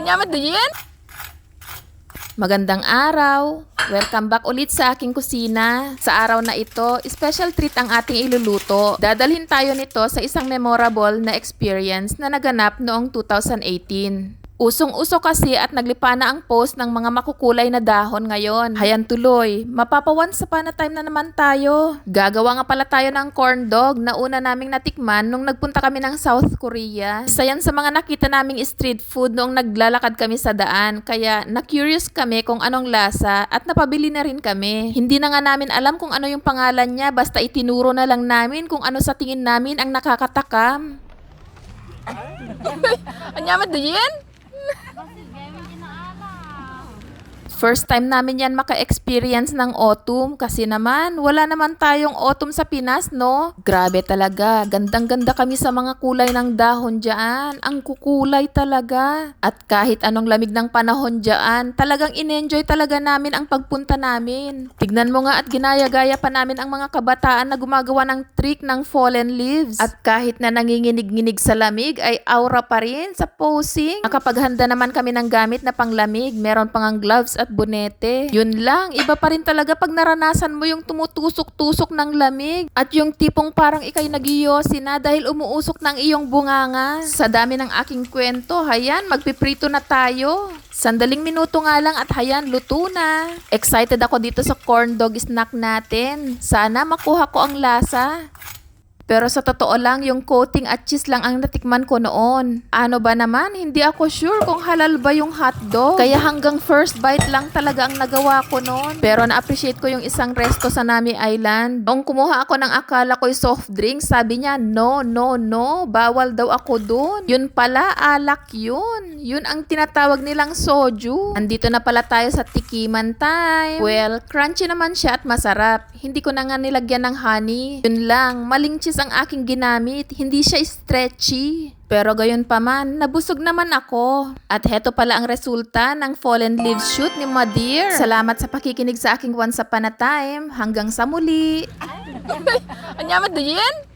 Anyaman din? Magandang araw! Welcome back ulit sa aking kusina. Sa araw na ito, special treat ang ating iluluto. Dadalhin tayo nito sa isang memorable na experience na naganap noong 2018. Usong-uso kasi at naglipa na ang post ng mga makukulay na dahon ngayon. Hayan tuloy, mapapawan sa na time na naman tayo. Gagawa nga pala tayo ng corn dog na una naming natikman nung nagpunta kami ng South Korea. Isa yan sa mga nakita naming street food noong naglalakad kami sa daan. Kaya na-curious kami kung anong lasa at napabili na rin kami. Hindi na nga namin alam kung ano yung pangalan niya, basta itinuro na lang namin kung ano sa tingin namin ang nakakatakam. Anyaman din? First time namin yan maka-experience ng autumn kasi naman wala naman tayong autumn sa Pinas, no? Grabe talaga, gandang-ganda kami sa mga kulay ng dahon dyan. Ang kukulay talaga. At kahit anong lamig ng panahon dyan, talagang in-enjoy talaga namin ang pagpunta namin. Tignan mo nga at ginaya-gaya pa namin ang mga kabataan na gumagawa ng trick ng fallen leaves. At kahit na nanginginig-nginig sa lamig ay aura pa rin sa posing. Nakapaghanda naman kami ng gamit na panglamig. Meron pang ang gloves at bonete. Yun lang, iba pa rin talaga pag naranasan mo yung tumutusok-tusok ng lamig at yung tipong parang ikay nagiyosi na dahil umuusok ng iyong bunganga. Sa dami ng aking kwento, hayan, magpiprito na tayo. Sandaling minuto nga lang at hayan, luto na. Excited ako dito sa corn dog snack natin. Sana makuha ko ang lasa. Pero sa totoo lang, yung coating at cheese lang ang natikman ko noon. Ano ba naman, hindi ako sure kung halal ba yung hotdog. Kaya hanggang first bite lang talaga ang nagawa ko noon. Pero na-appreciate ko yung isang resto sa Nami Island. Noong kumuha ako ng akala ko'y soft drink, sabi niya, no, no, no, bawal daw ako dun. Yun pala, alak yun. Yun ang tinatawag nilang soju. Andito na pala tayo sa tikiman time. Well, crunchy naman siya at masarap. Hindi ko na nga nilagyan ng honey. Yun lang, maling cheese ang aking ginamit, hindi siya stretchy. Pero gayon pa man, nabusog naman ako. At heto pala ang resulta ng fallen leaves shoot ni Madir. Salamat sa pakikinig sa aking Once Upon a Time. Hanggang sa muli. Anyaman din?